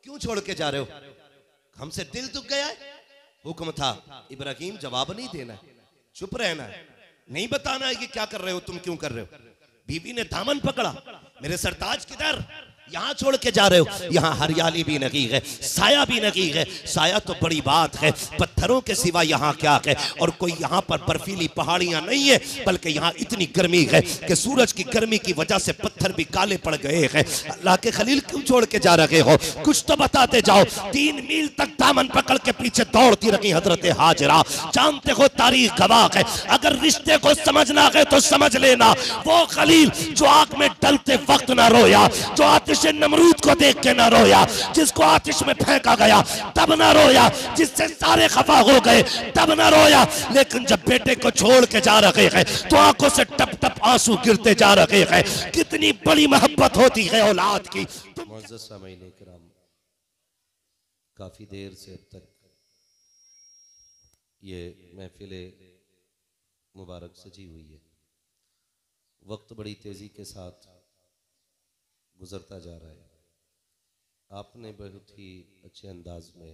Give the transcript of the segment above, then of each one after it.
क्यों छोड़ के जा रहे हो? हमसे दिल दुख गया है। हुक्म था इब्राहिम जवाब नहीं देना है, चुप रहना है, नहीं बताना है कि क्या कर रहे हो, तुम क्यों कर रहे हो। बीवी ने दामन पकड़ा, मेरे सरताज किधर, यहाँ छोड़ के जा रहे हो। यहाँ हरियाली भी नहीं है, साया भी नहीं है। साया तो बड़ी बात है, पत्थरों के सिवा यहाँ क्या है। और कोई यहाँ पर बर्फीली पहाड़ियां नहीं है, बल्कि यहाँ इतनी गर्मी है कि सूरज की गर्मी की वजह से पत्थर भी काले पड़ गए हैं। अल्लाह के खलील क्यों छोड़ के जा रहे हो, कुछ तो बताते जाओ। 3 मील तक दामन पकड़ के पीछे दौड़ती रही हजरत हाजरा। जानते हो तारीख गवाह है, अगर रिश्ते को समझना है तो समझ लेना। वो खलील जो आग में डलते वक्त ना रोया, जो आतिश नमरूद को देख के ना रोया, जिसको आतिश में फेंका गया तब ना रोया, जिससे सारे खफा हो गए तब ना रोया, लेकिन जब बेटे को छोड़ के जा रहे हैं तो आंखों से टप टप आंसू गिरते जा रहे हैं। कितनी बड़ी मोहब्बत होती है औलाद की। मुअज़्ज़ज़ सामईन किराम, काफी देर से अब तक ये महफिल मुबारक सजी हुई है। वक्त बड़ी तेजी के साथ गुजरता जा रहा है। आपने बहुत ही अच्छे अंदाज में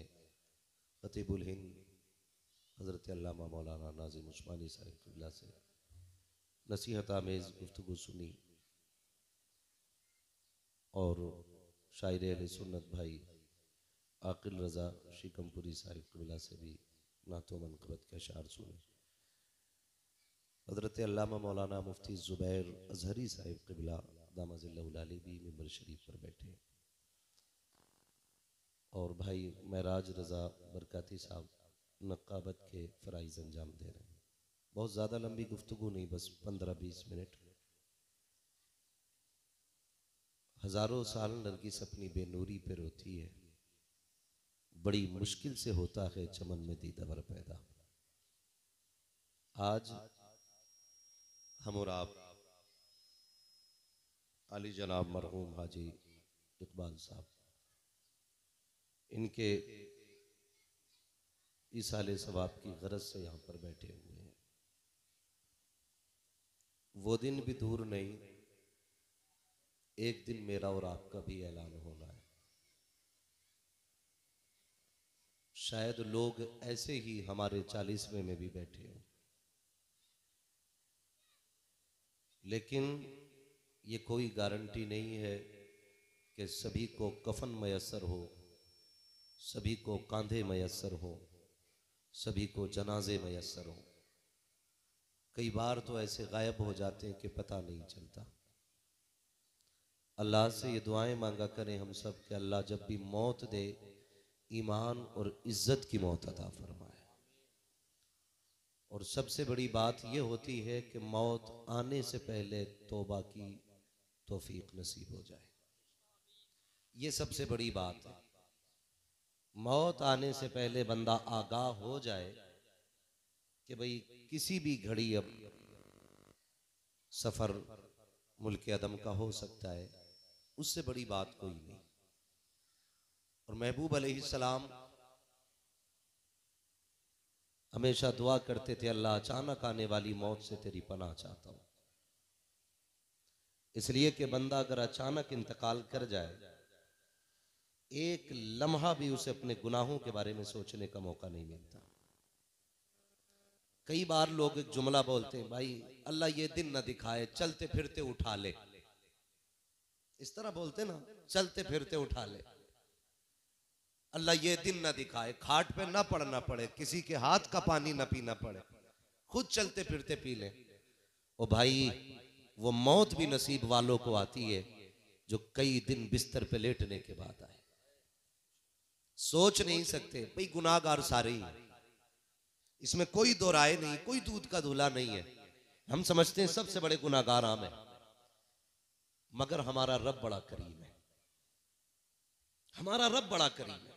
खतीबुल हिंद हज़रत अल्लामा मौलाना नाज़िम उस्मानी साहिब क़िबला से नसीहत आमेज़ गुफ्तगू सुनी और शायर अहले सुन्नत भाई आकिल रज़ा शिकमपुरी साहिब क़िबला से भी नातो मनक़बत के अशार सुने। हज़रत अल्लामा मौलाना मुफ्ती ज़ुबैर अज़हरी साहिब क़िबला दामज़िल्लहुल आली भी मिंबर शरीफ पर बैठे, और भाई महराज रज़ा बरकाती साहब नक़ाबत के फ़राइज़ अंजाम दे रहे हैं। बहुत ज़्यादा लंबी गुफ्तगू नहीं, बस 15-20 मिनट। हज़ारों साल नरगिस अपनी बेनूरी पे रोती है, बड़ी मुश्किल से होता है चमन में दीदावर पैदा। आज हम और आप अली जनाब मरहूम हाजी इकबाल साहब, इनके इसाले सवाब की गरज से यहाँ पर बैठे हुए हैं। वो दिन भी दूर नहीं, एक दिन मेरा और आपका भी ऐलान होना है। शायद लोग ऐसे ही हमारे 40वें में भी बैठे हों, लेकिन ये कोई गारंटी नहीं है कि सभी को कफन मयस्सर हो, सभी को कांधे मयस्सर हो, सभी को जनाजे मयस्सर हो। कई बार तो ऐसे गायब हो जाते हैं कि पता नहीं चलता। अल्लाह से ये दुआएं मांगा करें हम सब कि अल्लाह जब भी मौत दे, ईमान और इज्जत की मौत अता फरमाए। और सबसे बड़ी बात यह होती है कि मौत आने से पहले तौबा की तौफीक नसीब हो जाए। ये सबसे बड़ी बात है। मौत आने से पहले बंदा आगाह हो जाए कि भाई किसी भी घड़ी अब सफर मुल्क अदम का हो सकता है, उससे बड़ी बात कोई नहीं। और महबूब अलैहिस्सलाम हमेशा दुआ करते थे, अल्लाह अचानक आने वाली मौत से तेरी पनाह चाहता हूं। इसलिए कि बंदा अगर अचानक इंतकाल कर जाए, एक लम्हा भी उसे अपने गुनाहों के बारे में सोचने का मौका नहीं मिलता। कई बार लोग एक जुमला बोलते हैं, भाई अल्लाह ये दिन ना दिखाए, चलते फिरते उठा ले। इस तरह बोलते ना, चलते फिरते उठा ले। अल्लाह ये दिन ना दिखाए, खाट पे ना पड़ना पड़े, किसी के हाथ का पानी ना पीना पड़े, खुद चलते फिरते पी ले। ओ भाई, वो मौत भी नसीब वालों को आती है जो कई दिन बिस्तर पे लेटने के बाद आए। सोच नहीं सकते भाई, गुनाहगार सारे ही, इसमें कोई दो राय नहीं, कोई दूध का धुला नहीं है। हम समझते हैं सबसे बड़े गुनाहगार हम हैं, मगर हमारा रब बड़ा करीम है। हमारा रब बड़ा करीम है।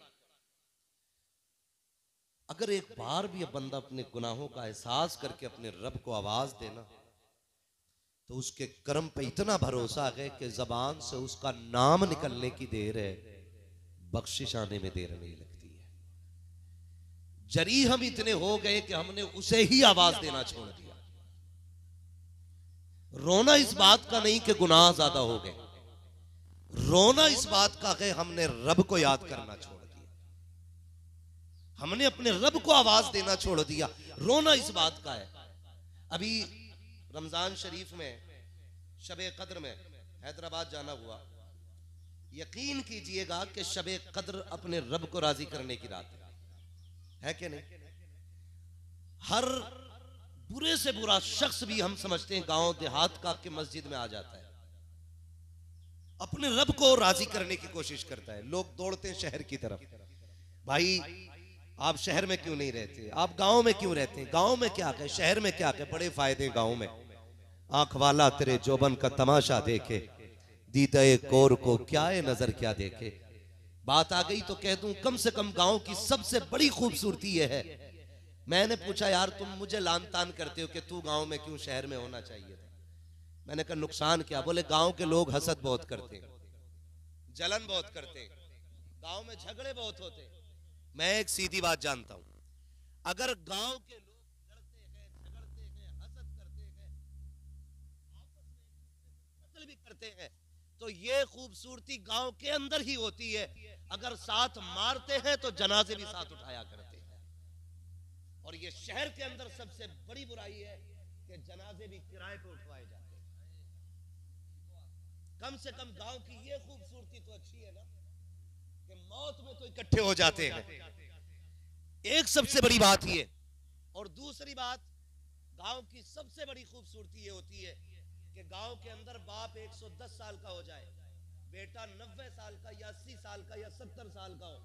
अगर एक बार भी बंदा अपने गुनाहों का एहसास करके अपने रब को आवाज देना, तो उसके कर्म पे इतना भरोसा है कि जबान से उसका नाम निकलने की देर है, बख्शिश आने में देर नहीं लगती है। जरी हम इतने हो गए कि हमने उसे ही आवाज देना छोड़ दिया। रोना इस बात का नहीं कि गुनाह ज्यादा हो गए, रोना इस बात का है हमने रब को याद करना छोड़ दिया, हमने अपने रब को आवाज देना छोड़ दिया। रोना इस बात का है। अभी रमजान शरीफ में शबे कद्र में हैदराबाद जाना हुआ। यकीन कीजिएगा कि शबे कद्र अपने रब को राजी करने की रात है कि नहीं? हर बुरे से बुरा शख्स भी हम समझते हैं गांव देहात का कि मस्जिद में आ जाता है, अपने रब को राजी करने की कोशिश करता है। लोग दौड़ते हैं शहर की तरफ। भाई आप शहर में क्यों नहीं रहते, आप गांव में क्यों रहते हैं? गांव में क्या है, शहर में क्या है? बड़े फायदे गांव में। आंख वाला तेरे जोबन का तमाशा देखे, दीदाए कोर को क्या है नजर क्या देखे। बात आ गई तो कह दूं, कम से कम गांव की सबसे बड़ी खूबसूरती यह है। मैंने पूछा यार तुम मुझे लान तान करते हो कि तू गांव में क्यों शहर में होना चाहिए था। मैंने कहा नुकसान क्या? बोले गांव के लोग हसद बहुत करते हैं, जलन बहुत करते हैं, गांव में झगड़े बहुत होते हैं। मैं एक सीधी बात जानता हूं, अगर गांव के लोग लड़ते हैं, झगड़ते हैं, हसद करते हैं, आपस में कत्ल भी करते हैं, तो ये खूबसूरती गांव के अंदर ही होती है। अगर साथ मारते हैं तो जनाजे भी साथ उठाया करते हैं। और ये शहर के अंदर सबसे बड़ी बुराई है कि जनाजे भी किराए पे उठवाए जाते हैं। कम से कम गांव की ये खूबसूरती तो अच्छी है ना कि मौत में तो इकट्ठे हो जाते हैं। एक सबसे बड़ी बात ये। और दूसरी बात, गांव की सबसे बड़ी खूबसूरती ये होती है कि गांव के अंदर बाप 110 साल का हो जाए, बेटा 90 साल का या 80 साल का या 70 साल का हो,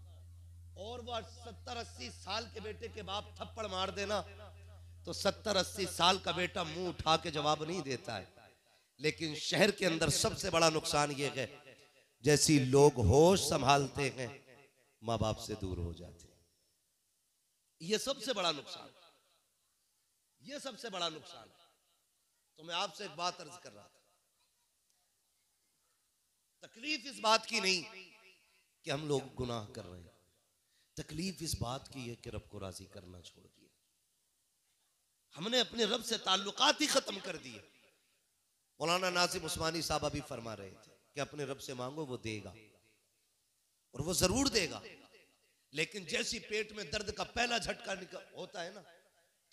और वो 70-80 साल के बेटे के बाप थप्पड़ मार देना तो 70-80 साल का बेटा मुंह उठा के जवाब नहीं देता है। लेकिन शहर के अंदर सबसे बड़ा नुकसान ये है, जैसी लोग होश संभालते हैं माँ बाप से दूर हो जाते हैं। ये सबसे बड़ा नुकसान, ये सबसे बड़ा नुकसान। तो मैं आपसे एक बात अर्ज कर रहा था, तकलीफ इस बात की नहीं कि हम लोग गुनाह कर रहे हैं, तकलीफ इस बात की है कि रब को राजी करना छोड़ दिया। हमने अपने रब से ताल्लुकात ही खत्म कर दिए। मौलाना नाजिम उस्मानी साहब अभी फरमा रहे थे कि अपने रब से मांगो वो देगा, और वो जरूर देगा। लेकिन जैसी पेट में दर्द का पहला झटका होता है ना,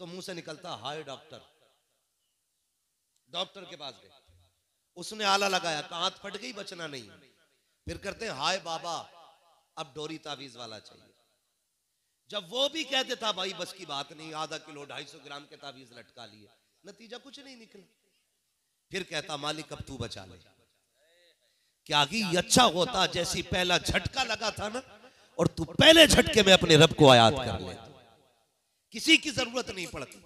तो मुंह से निकलता हाय डॉक्टर। डॉक्टर के पास गए, उसने आला लगाया, हाथ फट गई, बचना नहीं। फिर करते हैं हाय बाबा अब डोरी तावीज वाला चाहिए। जब वो भी कहते था भाई बस की बात नहीं, आधा किलो 250 ग्राम के तावीज लटका लिए, नतीजा कुछ नहीं निकला। फिर कहता मालिक अब तू बचा ले। क्या ही अच्छा होता जैसी पहला झटका लगा था ना, और तू पहले झटके में अपने रब को याद कर ले, किसी की जरूरत नहीं पड़ती।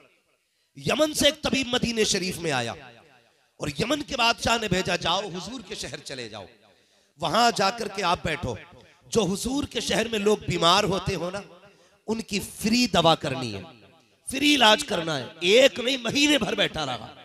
यमन से एक तबीब मदीने शरीफ में आया और यमन के बादशाह ने भेजा, जाओ हुजूर के शहर चले जाओ, वहां जाकर के आप बैठो। जो हुजूर के शहर में लोग बीमार होते हो ना, उनकी फ्री दवा करनी है, फ्री इलाज करना है। एक नहीं महीने भर बैठा रहा।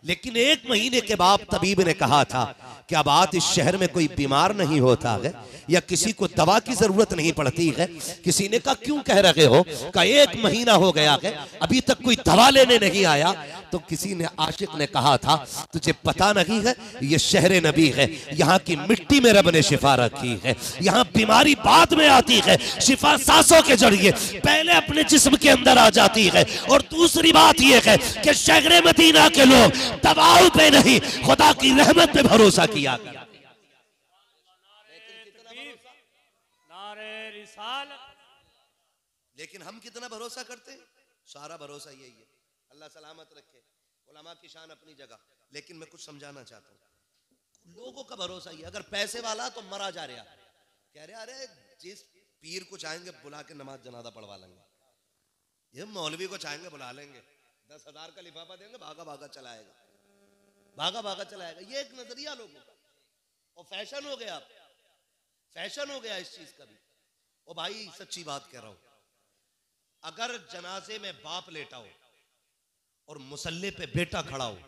लेकिन एक महीने के बाद तबीब ने कहा था क्या बात इस शहर में कोई बीमार नहीं होता है या किसी को दवा की जरूरत नहीं पड़ती है? किसी ने कहा क्यों कह रहे हो? का 1 महीना हो गया है अभी तक कोई दवा लेने नहीं आया। तो किसी ने आशिक ने कहा था तुझे पता नहीं है ये शहर नबी है, यहाँ की मिट्टी में रब ने शिफा रखी है, यहाँ बीमारी बाद में आती है, शिफा सांसों के जरिए पहले अपने जिस्म के अंदर आ जाती है। और दूसरी बात यह है कि शहर मदीना के लोग दवाओं पे नहीं खुदा की रहमत पे भरोसा किया। लेकिन हम कितना भरोसा करते हैं? सारा भरोसा यही है। अल्लाह सलामत रखे, उलमा की शान अपनी जगह। लेकिन मैं कुछ समझाना चाहता हूँ, लोगों का भरोसा ये, अगर पैसे वाला तो मरा जा रहा, कह रहे अरे जिस पीर को चाहेंगे बुला के नमाज जनाजा पढ़वा लेंगे, ये मौलवी को चाहेंगे बुला लेंगे, 10,000 का लिफाफा देंगे, भागा भागा चलाएगा, भागा भागा चलाएगा। ये एक नजरिया लोगों का, और फैशन हो गया, फैशन हो गया इस चीज का भी। ओ भाई सच्ची बात कह रहा हूं, अगर जनाजे में बाप लेटा हो और मुसल्ले पे बेटा खड़ा हो,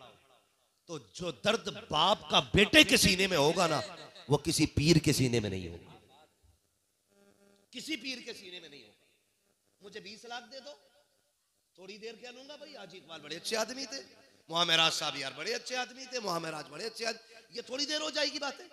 तो जो दर्द बाप का बेटे के सीने में होगा ना, वो किसी पीर के सीने में नहीं होगा, किसी पीर के सीने में नहीं होगा। मुझे 20 लाख दे दो, थोड़ी देर क्या लूंगा भाई, आज इकबाल बड़े अच्छे आदमी थे, मोहम्मद साहब यार बड़े अच्छे आदमी थे, मोहम्मद बड़े अच्छे आदमी, ये थोड़ी देर हो जाएगी बातें।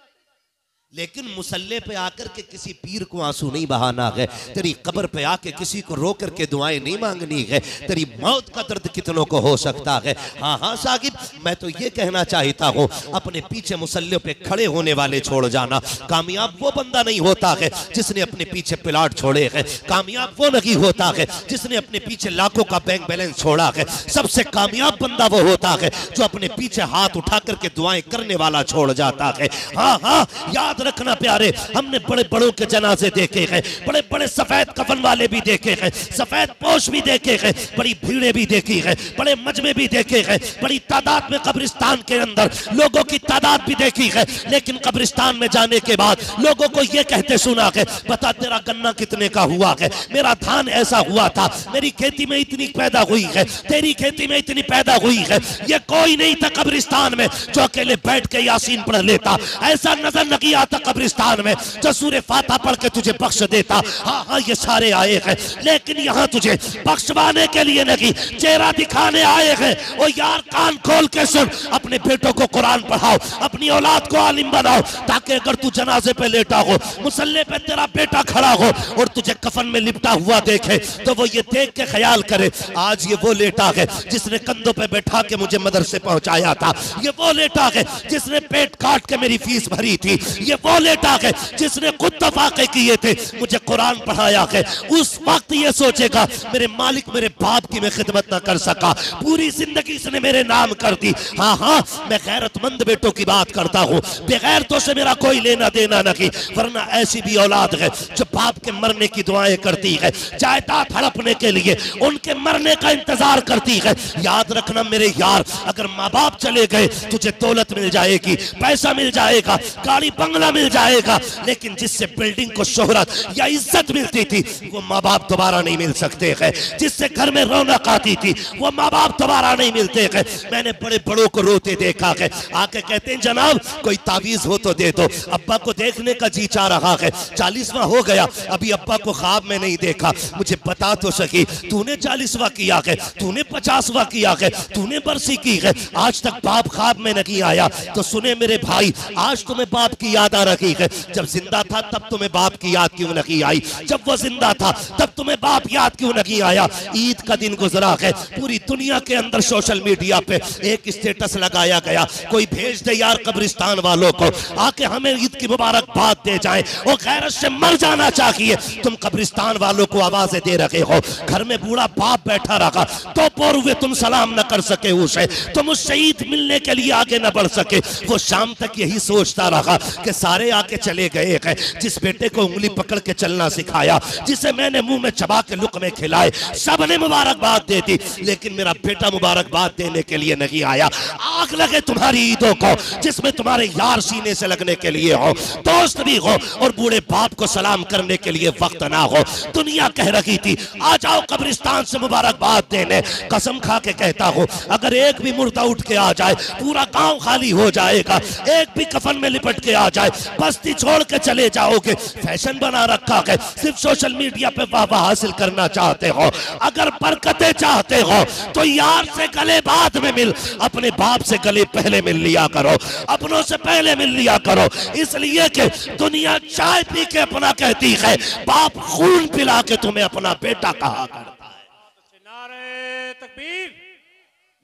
लेकिन मुसल्ले पे आकर के किसी पीर को आंसू नहीं बहाना है, तेरी कब्र पे आके किसी को रो करके दुआएं नहीं मांगनी है। तेरी मौत का दर्द कितनों को हो सकता है। हाँ हाँ साहिब, मैं तो ये कहना चाहता हूँ, अपने पीछे मुसल्ले पे खड़े होने वाले छोड़ जाना। कामयाब वो बंदा नहीं होता है जिसने अपने पीछे प्लाट छोड़े हैं। कामयाब वो नहीं होता है जिसने अपने पीछे लाखों का बैंक बैलेंस छोड़ा है। सबसे कामयाब बंदा वो होता है जो अपने पीछे हाथ उठा करके दुआएं करने वाला छोड़ जाता है। हाँ हाँ, याद रखना प्यारे, हमने बड़े बड़ों के जनाजे देखे हैं, बड़े बड़े सफेद कफन वाले भी देखे हैं, सफेद पोश भी देखे हैं, बड़ी भीड़ें भी देखी है, बड़े मजमे भी देखे हैं, बड़ी तादाद में कब्रिस्तान के अंदर लोगों की तादाद भी देखी है। लेकिन कब्रिस्तान में जाने के बाद लोगों को यह कहते सुना है, बता तेरा गन्ना कितने का हुआ है, मेरा धान ऐसा हुआ था, मेरी खेती में इतनी पैदा हुई है, तेरी खेती में इतनी पैदा हुई है। ये कोई नहीं था कब्रिस्तान में जो अकेले बैठ के यासीन पढ़ लेता। ऐसा नजर नहीं आता कब्रिस्तान में जो सूरे फाता पढ़ के तुझे बख्श देता। हाँ हाँ, ये सारे आए हैं, लेकिन यहाँ तुझे बख्शवाने के लिए नहीं, चेहरा दिखाने आए हैं। ओ यार, कान खोल के सुन, अपने बेटों को कुरान पढ़ाओ, अपनी औलाद को आलिम बनाओ, ताकि अगर तू जनाजे पे लेटा हो, मुसल्ले पे तेरा बेटा खड़ा हो और तुझे कफन में लिपटा हुआ देखे, तो वो ये देख के ख्याल करे, आज ये वो लेटा है जिसने कंधों पे बैठा के मुझे मदरसे पहुंचाया था, ये वो लेटा है जिसने पेट काट के मेरी फीस भरी थी, ये वो लेटा है जिसने खुद तफाके किए थे, मुझे कुरान पढ़ाया है। उस वक्त ये सोचेगा मेरे मालिक मेरे बाप की मैं खिदमत ना कर सका, पूरी जिंदगी इसने मेरे नाम कर दी। हाँ हाँ, मैं गैरतमंद बेटों की बात करता हूँ, बेगैरतों से मेरा कोई लेना देना नहीं। वरना ऐसी भी औलाद है जो बाप के मरने की दुआएं करती है, जायदाद हड़पने के लिए उनके मरने का इंतजार करती है। याद रखना मेरे यार, अगर माँ बाप चले गए तुझे दौलत मिल जाएगी, पैसा मिल जाएगा, गाड़ी बंगला मिल जाएगा, लेकिन जिससे बिल्डिंग को शोहरत या इज्जत मिलती थी वो माँ बाप दोबारा नहीं मिल सकते हैं। जिससे घर में रौनक आती थी वो माँ बाप दोबारा नहीं मिलते हैं। मैंने बड़े बड़ों को रोते देखा है, आके कहते हैं जनाब कोई तावीज हो तो दे दो, अब्बा को देखने का जी चाह रहा है, 40वां हो गया, अभी अब्बा को ख्वाब में नहीं देखा, मुझे बता तो सकी, तूने 40वां किया है, तूने 50वां किया है, तूने बरसी की है, आज तक बाप ख्वाब में नहीं आया। तो सुने मेरे भाई, आज तुम्हें बाप की याद आ रही है, जब जिंदा था तब तुम्हें बाप की याद क्यों नहीं आई, जब वो जिंदा था तब तुम्हें बाप याद क्यों नहीं आया। ईद का दिन गुजरा है, पूरी दुनिया के अंदर सोशल मीडिया पे एक स्टेटस लगाया गया, कोई भेज दे यार कब्रिस्तान वालों को आके हमें ईद की मुबारकबाद दे जाए, वो गैरत से मर जाना चाहिए। तुम कब्रिस्तान वालों को आवाजें दे रहे हो, घर में बूढ़ा बाप बैठा रहा तो पोर हुए तुम सलाम न कर सके उसे, तुम उस शहीद मिलने के लिए आगे न बढ़ सके। वो शाम तक यही सोचता रहा कि सारे आके चले गए हैं, जिस बेटे को उंगली पकड़ के चलना सिखाया, जिसे मैंने मुंह में चबा के लुक़मे खिलाए, सबने मुबारकबाद दे दी, लेकिन मेरा बेटा मुबारकबाद देने के लिए नहीं आया। आग लगे तुम्हारी ईदों को जिसमें तुम्हारे यार सीने से लगने के लिए हो, दोस्त भी हो और बूढ़े बाप को सलाम करने के लिए वक्त ना हो। दुनिया कह रही थी आ जाओ कब्रिस्तान से मुबारकबाद देने, कसम खा के कहता हूँ अगर एक भी मुर्दा उठ के आ जाए पूरा गांव खाली हो जाएगा, एक भी कफन में लिपट के आ जाए बस्ती छोड़ के चले जाओगे। फैशन बना रखा है, सिर्फ सोशल मीडिया पे वाह हासिल करना चाहते हो। अगर बरकतें चाहते हो तो यार से गले बाद में मिल, अपने बाप से गले पहले मिल लिया करो, अपनों से पहले मिल लिया करो, इसलिए कि दुनिया चाय पी के अपना कहती है, बाप खून पिला के तुम्हें अपना बेटा कहा करता है। नारे तकबीर,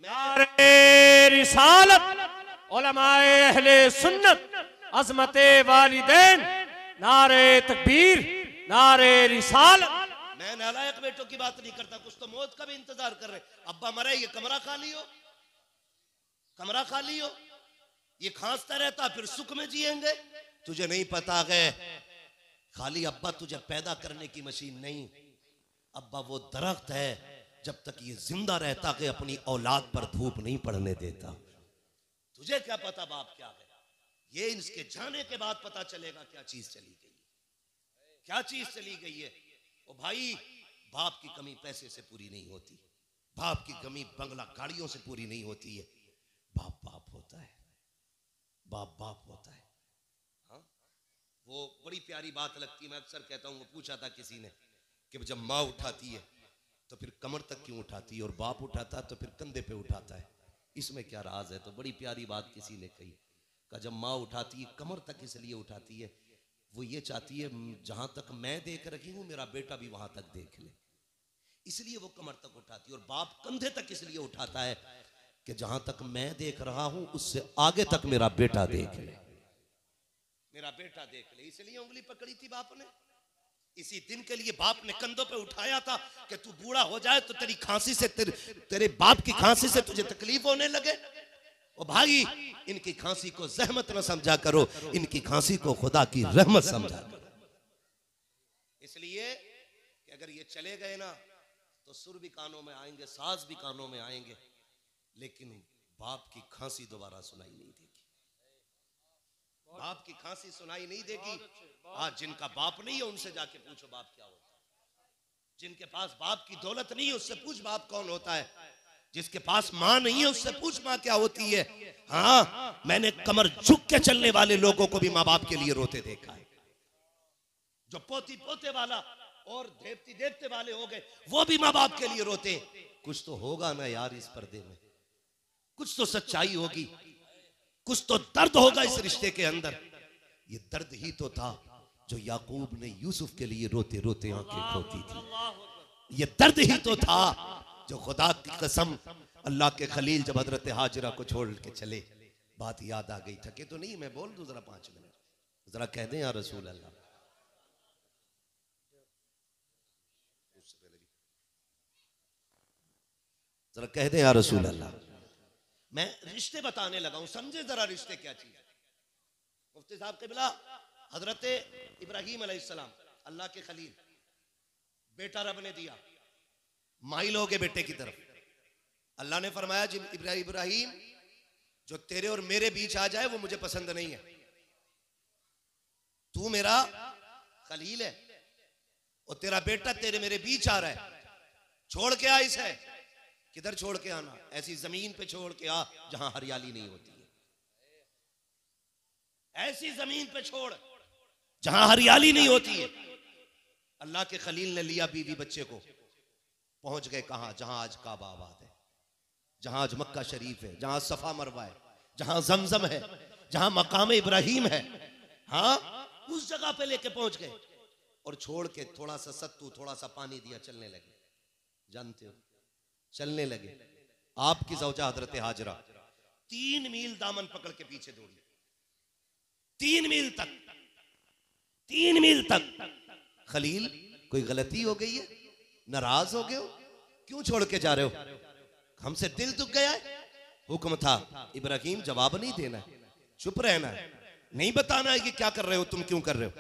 नारे रिसालत, उलमाए अहले सुन्नत, अज़मते वालिदैन, नारे तकबीर, नारे रिसालत। मैं नालायक बेटों की बात नहीं करता, कुछ तो मौत का भी इंतजार कर रहे। अब्बा मरा, ये कमरा खाली हो, कमरा खाली हो, ये खांसता रहता फिर सुख में जिएंगे। तुझे नहीं पता है खाली अब्बा तुझे पैदा करने की मशीन नहीं, अब्बा वो दरख्त है जब तक ये जिंदा रहता है अपनी औलाद पर धूप नहीं पड़ने देता। तुझे क्या पता बाप क्या है, ये इसके जाने के बाद पता चलेगा क्या चीज चली गई, क्या चीज चली गई है। ओ भाई, बाप की कमी पैसे से पूरी नहीं होती, बाप की कमी बंगला गाड़ियों से पूरी नहीं होती है। बाप बाप होता है, बाप बाप होता है। हाँ, वो बड़ी प्यारी बात लगती है, मैं अक्सर कहता हूँ, वो पूछा था किसी ने कि जब माँ उठाती है तो फिर कमर तक क्यों उठाती है और बाप उठाता है तो फिर कंधे पे उठाता है, इसमें क्या राज है। तो बड़ी प्यारी बात किसी ने कही, का जब माँ उठाती है कमर तक इसलिए उठाती है, वो ये चाहती है जहां तक मैं देख रही हूं मेरा बेटा भी वहां तक देख ले, इसलिए वो कमर तक उठाती है। और बाप कंधे तक इसलिए उठाता है कि जहां तक मैं देख रहा हूं उससे आगे तक मेरा बेटा देख ले, मेरा बेटा देख ले, इसलिए उंगली पकड़ी थी बाप ने। इसी दिन के लिए बाप ने कंधों पे उठाया था कि तू बूढ़ा हो जाए तो तेरी खांसी से तेरे बाप की खांसी से तुझे तकलीफ होने लगे। ओ भाई, इनकी खांसी को जहमत न समझा करो, इनकी खांसी को खुदा की रहमत समझा करो। इसलिए कि अगर ये चले गए ना तो सुर भी कानों में आएंगे, साज भी कानों में आएंगे, लेकिन बाप की खांसी दोबारा सुनाई नहीं देगी, बाप की खांसी सुनाई नहीं देगी। आज जिनका बाप नहीं है उनसे जाके पूछो बाप क्या होता है, जिनके पास बाप की दौलत नहीं है उससे पूछ बाप कौन होता है, जिसके पास माँ नहीं है उससे पूछ माँ क्या होती है। हाँ, मैंने कमर झुक के चलने वाले लोगों को भी माँ बाप के लिए रोते देखा है। जो पोती पोते वाला और देवती देवते वाले हो गए वो भी माँ बाप के लिए रोते। कुछ तो होगा ना यार इस पर्दे में, कुछ तो सच्चाई होगी, कुछ तो दर्द होगा इस रिश्ते के अंदर। ये दर्द ही तो था जो याकूब ने यूसुफ के लिए रोते रोते आंखें खोती थी। ये दर्द ही तो था जो खुदा की कसम अल्लाह के खलील जब हजरत हाजरा को छोड़ के चले, बात याद आ गई। थके तो नहीं, मैं बोल दूं जरा 5 मिनट, जरा कह दें या रसूल अल्लाह। जरा कह दें या रसूल अल्लाह। मैं रिश्ते बताने लगा हूं, समझे जरा रिश्ते क्या चीज है। मुफ्ती साहब क़िबला हजरत इब्राहीम अलैहिस्सलाम अल्लाह के खलील, बेटा रब ने दिया, माइल हो गए बेटे की तरफ। अल्लाह ने फरमाया जिन इब्राहीम जो तेरे और मेरे बीच आ जाए वो मुझे पसंद नहीं है, तू मेरा खलील है और तेरा बेटा तेरे मेरे बीच आ रहा है, छोड़ के आ इसे। किधर छोड़ के आना? ऐसी जमीन पे छोड़ के आ जहां हरियाली नहीं होती है, ऐसी जमीन पे छोड़ जहां हरियाली नहीं होती है। अल्लाह के खलील ने लिया बीवी बच्चे को, पहुंच गए कहां? जहां आज काबा आबाद है, जहां आज मक्का शरीफ है, जहां सफा मरवा है, जहां जमजम है, जहां मकाम इब्राहीम है। हाँ, उस जगह पे लेके पहुंच गए और छोड़ के थोड़ा सा सत्तू थोड़ा सा पानी दिया, चलने लगे। जानते हो, चलने लगे। आपकी ज़ौजा हजरत हाजरा 3 मील दामन पकड़ के पीछे दौड़ी, 3 मील तक, 3 मील तक। खलील कोई गलती हो गई है? नाराज हो गए हो? क्यों छोड़ के जा रहे हो? हमसे दिल दुख गया है? हुक्म था इब्राहीम जवाब नहीं देना है, चुप रहना है, नहीं बताना है कि क्या कर रहे हो, तुम क्यों कर रहे हो।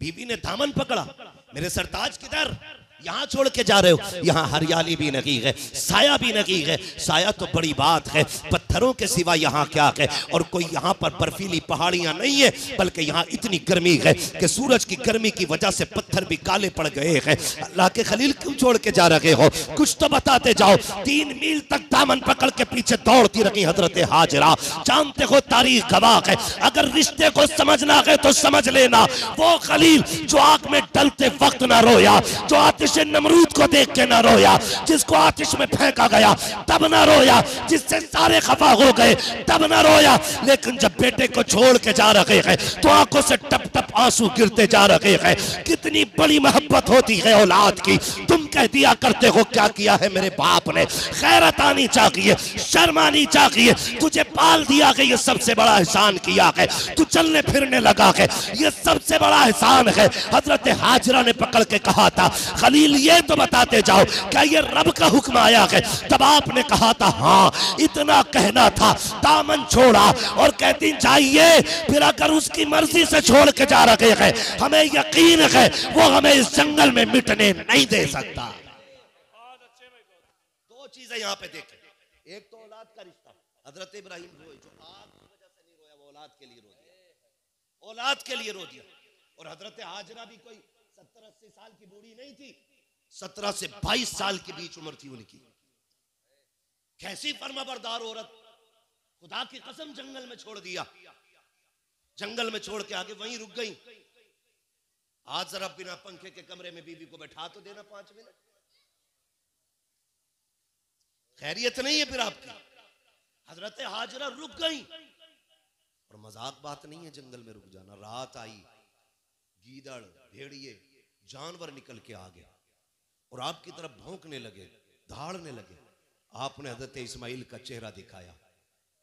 बीबी ने दामन पकड़ा, मेरे सरताज किधर? यहाँ छोड़ के जा रहे हो, यहाँ हरियाली भी नहीं है, साया भी नहीं है। साया तो बड़ी बात है, पत्थरों के सिवा यहाँ क्या है। और कोई यहाँ पर बर्फीली पहाड़ियां नहीं है, बल्कि यहाँ इतनी गर्मी है कि सूरज की गर्मी की वजह से पत्थर भी काले पड़ गए हैं। अल्लाह के खलील क्यों छोड़ के जा रहे हो? कुछ तो बताते जाओ। 3 मील तक दामन पकड़ के पीछे दौड़ती रही हजरत हाजरा। जानते हो तारीख गवाह है, अगर रिश्ते को समझना है तो समझ लेना, वो खलील जो आग में डलते वक्त ना रोया, जो आतिश नमरूद को देख के ना रोया, जिसको आतिश में फेंका गया तब ना रोया, जिससे सारे खफा हो गए तब ना रोया, लेकिन जब बेटे को छोड़ के जा रहे हैं तो आंखों से टप टप आंसू गिरते जा रहे हैं। कितनी बड़ी मोहब्बत होती है औलाद की। तुम कह दिया करते हो क्या किया है मेरे बाप ने? खैरत आनी चाहिए, शर्म आनी चाहिए। तुझे पाल दिया है, ये सबसे बड़ा एहसान किया है। तू चलने फिरने लगा है, ये सबसे बड़ा एहसान है। हजरत हाजरा ने पकड़ के कहा था, खलील ये तो बताते जाओ क्या ये रब का हुक्म आया है? तब आपने कहा था हाँ, इतना कहना था। दामन छोड़ा और कहती चाहिए, फिर अगर उसकी मर्जी से छोड़ के जा रहे हैं, हमें यकीन है वो हमें इस जंगल में मिटने नहीं दे सकता। 2 चीजें यहाँ पे देखें, एक तो औलाद का रिश्ता। हजरत इब्राहीम रोए, जो आग की वजह से नहीं रोया, वो औलाद के लिए रो दिया, औलाद के लिए रो दिया। और हजरत हाजरा भी कोई 70-80 साल की बूढ़ी नहीं थी, 17 से 22 साल के बीच उम्र थी उनकी। कैसी फर्माबरदार औरत, खुदा की कसम जंगल में छोड़ दिया, जंगल में छोड़ के आगे वहीं रुक गई। आज जरा बिना पंखे के कमरे में बीबी को बैठा तो देना 5 मिनट। खैरियत नहीं है फिर आपकी। हजरत हाजरा रुक गई और मजाक बात नहीं है जंगल में रुक जाना। रात आई, गीदड़, भेड़िए, जानवर निकल के आ गए और आपकी तरफ भौंकने लगे, दहाड़ने लगे। आपने हजरत इस्माइल का चेहरा दिखाया,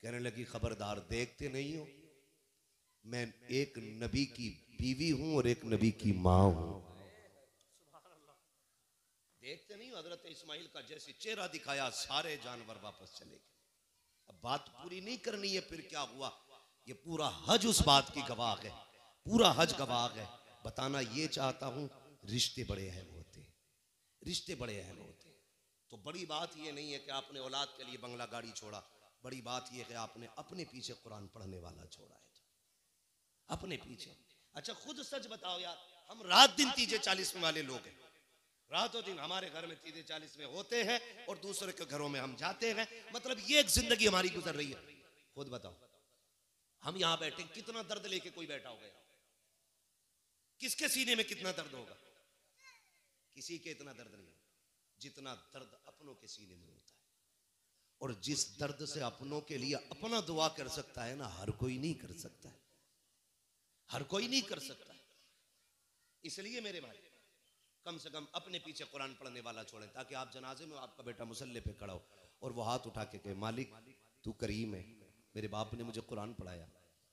कहने लगी खबरदार, देखते नहीं हो मैं एक नबी की बीवी हूं और एक नबी की मां हूं। देखते नहीं हो? हजरत इस्माइल का जैसे चेहरा दिखाया, सारे जानवर वापस चले गए। अब बात पूरी नहीं करनी है, फिर क्या हुआ? ये पूरा हज उस बात की गवाह है, पूरा हज गवाह है। बताना ये चाहता हूं, रिश्ते बड़े अहम होते, रिश्ते बड़े अहम होते। तो बड़ी बात ये नहीं है कि आपने औलाद के लिए बंगला गाड़ी छोड़ा, बड़ी बात ये है कि आपने अपने पीछे कुरान पढ़ने वाला छोड़ा है, अपने पीछे। अच्छा खुद सच बताओ यार, हम रात दिन तीजे 40वें वाले लोग हैं। रातों दिन हमारे घर में तीजे 40वें होते हैं और दूसरे के घरों में हम जाते हैं। मतलब ये एक जिंदगी हमारी गुजर रही है। खुद बताओ, हम यहां बैठे, कितना दर्द लेके कोई बैठा होगा? किसके सीने में कितना दर्द होगा? किसी के इतना दर्द नहीं होगा जितना दर्द अपनों के सीने में होता है। और जिस दर्द से अपनों के लिए अपना दुआ कर सकता है ना, हर कोई नहीं कर सकता है, हर कोई नहीं कर सकता है। इसलिए मेरे भाई, कम से कम अपने पीछे कुरान पढ़ने वाला छोड़ें, ताकि आप जनाजे में आपका बेटा मुसल्ले पे खड़ा हो और वो हाथ उठा के कहे, मालिक तू करीम है, मेरे बाप ने मुझे कुरान पढ़ाया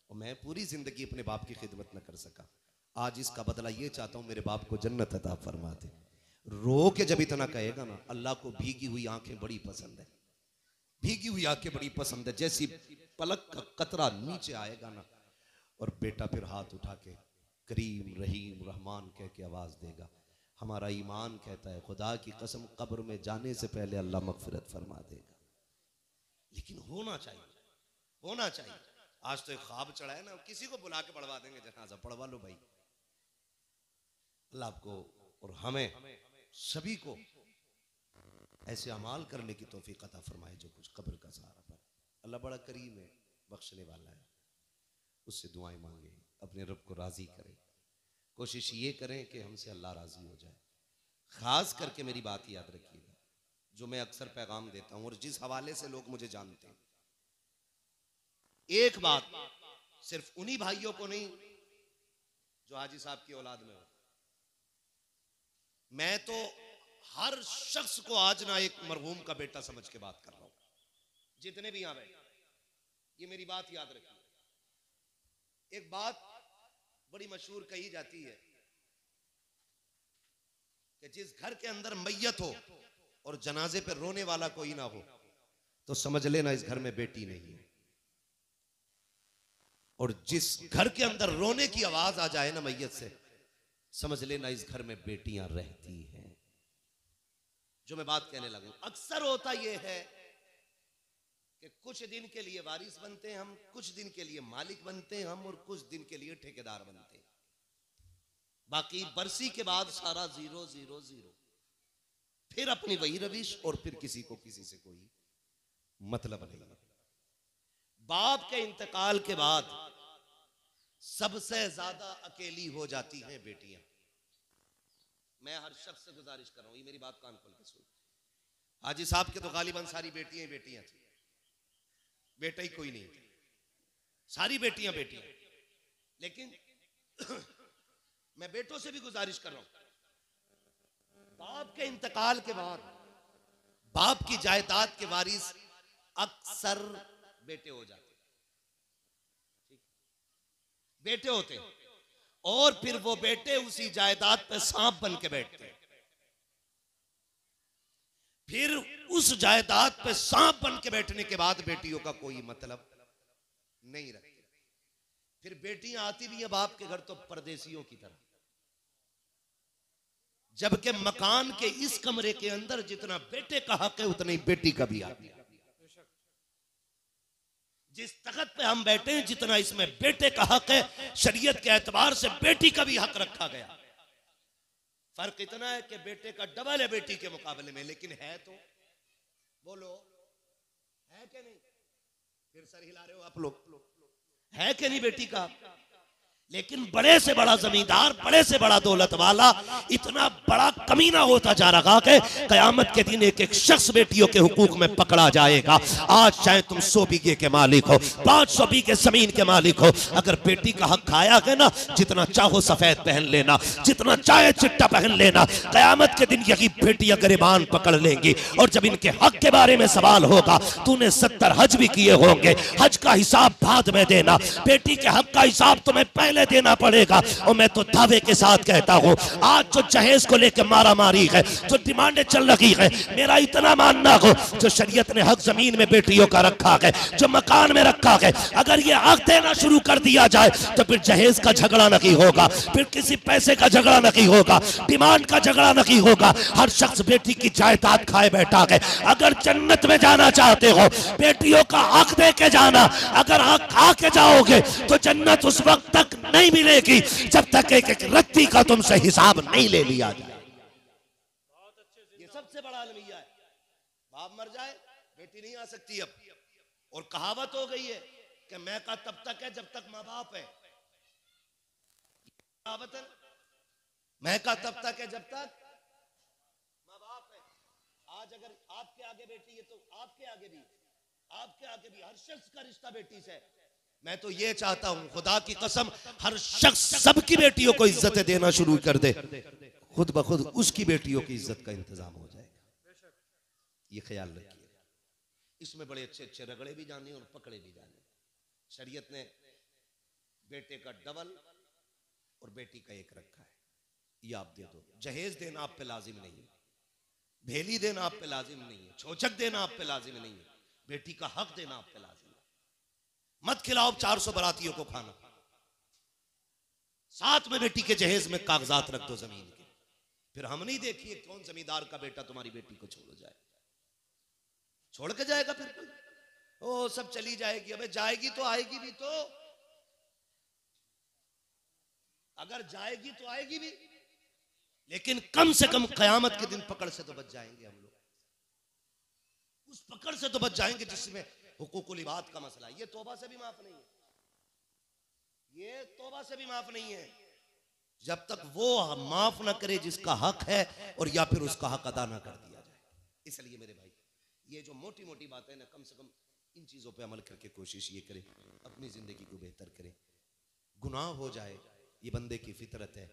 और मैं पूरी जिंदगी अपने बाप की खिदमत न कर सका। आज इसका बदला ये चाहता हूं, मेरे बाप को जन्नत अता फरमा दे। रो के जब इतना कहेगा ना, अल्लाह को भीगी हुई आंखें बड़ी पसंद है, भीगी हुई आंखें बड़ी पसंद है। जैसी पलक का कतरा नीचे आएगा ना, और बेटा फिर हाथ उठा के करीम रहीम रहमान कह के आवाज देगा। हमारा ईमान कहता है, खुदा की कसम कब्र में जाने से पहले अल्लाह मगफिरत फरमा देगा। लेकिन होना चाहिए, होना चाहिए। आज तो एक ख्वाब चढ़ा है ना, किसी को बुला के पढ़वा देंगे, जनाजा पढ़वा लो भाई। अल्लाह आपको और हमें सभी को ऐसे अमाल करने की तौफीक अता फरमाए जो कुछ कब्र का सहारा पर। अल्लाह बड़ा करीम है, बख्शने वाला है, उससे दुआएं मांगे, अपने रब को राजी करें। कोशिश ये करें कि हमसे अल्लाह राजी हो जाए। खास करके मेरी बात याद रखिएगा, जो मैं अक्सर पैगाम देता हूं और जिस हवाले से लोग मुझे जानते हैं, एक बात सिर्फ उन्हीं भाइयों को नहीं जो हाजी साहब की औलाद में हो, मैं तो हर शख्स को आज ना एक मरहूम का बेटा समझ के बात कर रहा हूं, जितने भी यहां बैठे, ये मेरी बात याद रखिए। एक बात बड़ी मशहूर कही जाती है कि जिस घर के अंदर मैयत हो और जनाजे पे रोने वाला कोई ना हो, तो समझ लेना इस घर में बेटी नहीं है। और जिस घर के अंदर रोने की आवाज आ जाए ना मैयत से, समझ लेना इस घर में बेटियां रहती हैं। जो मैं बात कहने लगूं, अक्सर होता यह है कि कुछ दिन के लिए वारिस बनते हैं हम, कुछ दिन के लिए मालिक बनते हैं हम, और कुछ दिन के लिए ठेकेदार बनते हैं। बाकी बरसी के बाद सारा जीरो जीरो जीरो, फिर अपनी वही रविश, और फिर किसी को किसी से कोई मतलब नहीं। बाप के इंतकाल के बाद सबसे ज्यादा अकेली हो जाती हैं बेटियां। मैं हर शख्स से गुजारिश कर रहा हूं, ये मेरी बात कान खोल के सुन। हाजी साहब के तो गालिबन सारी बेटियां ही बेटियां थी, बेटा ही कोई नहीं, सारी बेटियां बेटियां। लेकिन मैं बेटों से भी गुजारिश कर रहा हूं, बाप के इंतकाल के बाद बाप की जायदाद के वारिस अक्सर बेटे हो जाते, बेटे होते हैं, और फिर वो बेटे उसी जायदाद पे सांप बन के बैठते हैं। फिर उस जायदाद पे सांप बन के बैठने के बाद बेटियों का कोई मतलब नहीं रखते। फिर बेटियां आती भी है बाप के घर तो परदेसियों की तरह, जबकि मकान के इस कमरे के अंदर जितना बेटे का हक है उतना ही बेटी का भी हक है। जिस तख्त पे हम बैठे हैं, जितना इसमें बेटे का हक है, शरीयत के एतबार से बेटी का भी हक रखा गया। फर्क इतना है कि बेटे का डबल है बेटी के मुकाबले में, लेकिन है तो बोलो है कि नहीं? फिर सर हिला रहे हो आप लोग, है कि नहीं बेटी का? लेकिन बड़े से बड़ा जमींदार, बड़े से बड़ा दौलत वाला इतना बड़ा कमीना होता जा रहा है, कयामत के दिन एक एक शख्स बेटियों के हुकूक में पकड़ा जाएगा। आज चाहे तुम 100 बीघे के मालिक हो, 500 बीघे जमीन के मालिक हो, अगर बेटी का हक खाया है ना, जितना चाहो सफेद पहन लेना, जितना चाहे चिट्टा पहन लेना, कयामत के दिन यही बेटियां गिरबान पकड़ लेंगी। और जब इनके हक के बारे में सवाल होगा, तूने 70 हज भी किए होंगे, हज का हिसाब बाद में देना, बेटी के हक का हिसाब तुम्हें पहले देना पड़ेगा। और मैं तो दावे के साथ कहता हूं, आज जो जहेज को लेकर मारा मारी है, जो डिमांडें चल रही है, मेरा इतना मानना हो, जो शरीयत ने हक जमीन में बेटियों का रखा है, जो मकान में रखा है, अगर ये हक देना शुरू कर दिया जाए तो फिर जहेज का झगड़ा नहीं होगा, फिर किसी पैसे का झगड़ा नहीं होगा, डिमांड का झगड़ा नहीं होगा। हर शख्स बेटी की जायदाद खाए बैठा है। अगर जन्नत में जाना चाहते हो, बेटियों का हक दे के जाना। अगर हक खा के जाओगे तो जन्नत उस वक्त तक नहीं मिलेगी जब तक एक एक रत्ती का तुमसे हिसाब नहीं ले लिया जाए। ये सबसे बड़ा अलमिया है। बाप मर जाए, बेटी नहीं आ सकती अब। और कहावत हो गई है कि मैं का तब तक है जब तक माँ बाप है। कहावत है, मैं का तब तक है जब तक माँ बाप है। आज अगर आपके आगे बेटी है तो आपके आगे भी हर शख्स का रिश्ता बेटी से है। मैं तो ये चाहता हूं, खुदा की कसम, हर शख्स सबकी बेटियों को इज्जत देना शुरू कर दे, खुद ब खुद उसकी बेटियों की इज्जत का इंतजाम हो जाएगा। ये ख्याल रखिए। इसमें बड़े अच्छे अच्छे रगड़े भी जाने और पकड़े भी जाने। शरीयत ने बेटे का डबल और बेटी का एक रखा है, ये आप दे दो। जहेज देना आप पे लाजिम नहीं है, भेली देना आप पे लाजिम नहीं है, छोचक देना आप पे लाजिम नहीं है, बेटी का हक देना आप पे लाजिम है। मत खिलाओ 400 बरातियों को खाना, साथ में बेटी के जहेज में कागजात रख दो जमीन के। फिर हम नहीं देखिए कौन जमींदार का बेटा तुम्हारी बेटी को छोड़ जाए, छोड़ के जाएगा फिर कोई? ओ सब चली जाएगी। अबे जाएगी तो आएगी भी तो, अगर जाएगी तो आएगी भी, लेकिन कम से कम कयामत के दिन पकड़ से तो बच जाएंगे हम लोग। उस पकड़ से तो बच जाएंगे जिसमें हुकूकुल इबाद का मसला। ये तौबा से भी माफ नहीं है, ये तौबा से भी माफ नहीं है, जब तक वो माफ ना करे जिसका हक है, और या फिर उसका हक अदा ना कर दिया जाए। इसलिए मेरे भाई, ये जो मोटी मोटी बातें ना, कम से कम इन चीजों पे अमल करके कोशिश ये करें, अपनी जिंदगी को बेहतर करें। गुनाह हो जाए ये बंदे की फितरत है,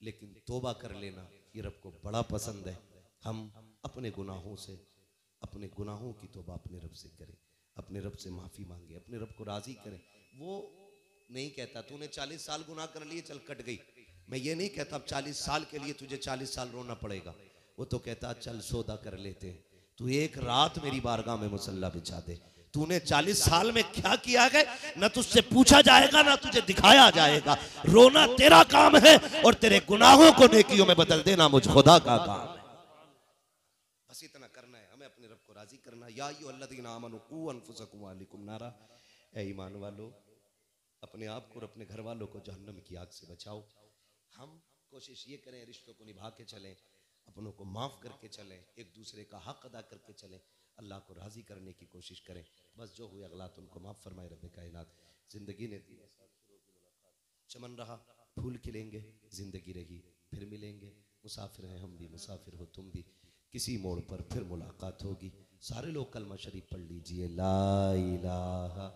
लेकिन तौबा कर लेना ये रब को बड़ा पसंद है। हम अपने गुनाहों से, अपने गुनाहों की तौबा अपने रब से करें, अपने रब से माफी मांगे, अपने रब को राजी करें। वो नहीं कहता तूने 40 साल गुनाह कर लिए, चल कट गई। मैं ये नहीं कहता अब 40 साल के लिए तुझे 40 साल रोना पड़ेगा। वो तो कहता चल सौदा कर लेते हैं, तू एक रात मेरी बारगाह में मुसल्ला बिछा दे। तूने 40 साल में क्या किया है न तुझसे पूछा जाएगा ना तुझे दिखाया जाएगा। रोना तेरा काम है और तेरे गुनाहों को नेकियों में बदल देना मुझ खुदा का काम है। बस इतना करना है, हमें अपने रब को राजी करना। या अय्युहल्लज़ीना आमनू कू अनफुसकुम व अहलीकुम नारा, ऐ ईमान वालों, अपने आप को और अपने घर वालों को जहन्नम की आग से बचाओ। हम कोशिश ये करें रिश्तों को निभा के चलें, अपनों को माफ करके चलें, एक दूसरे का हक अदा करके चलें, अल्लाह को राजी करने की कोशिश करें। बस जो हुए अगलात उनको माफ फरमाए रब्बे कायनात। जिंदगी ने दी चमन रहा, फूल खिलेंगे, जिंदगी रही फिर मिलेंगे। मुसाफिर हैं हम भी, मुसाफिर हो तुम भी, किसी मोड़ पर फिर मुलाकात होगी। सारे लोग कलमा शरीफ पढ़ लीजिए, ला इलाहा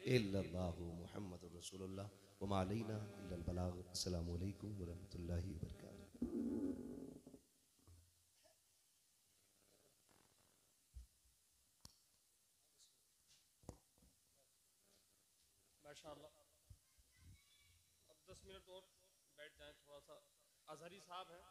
इल्लल्लाहु मुहम्मदुर रसूलुल्लाह व मा अलैना इल्लल बलाग। अस्सलामु अलैकुम व रहमतुल्लाहि व बरकातहू। माशाअल्लाह। अब 10 मिनट और बैठ जाएं, थोड़ा सा। अजहरी साहब हैं,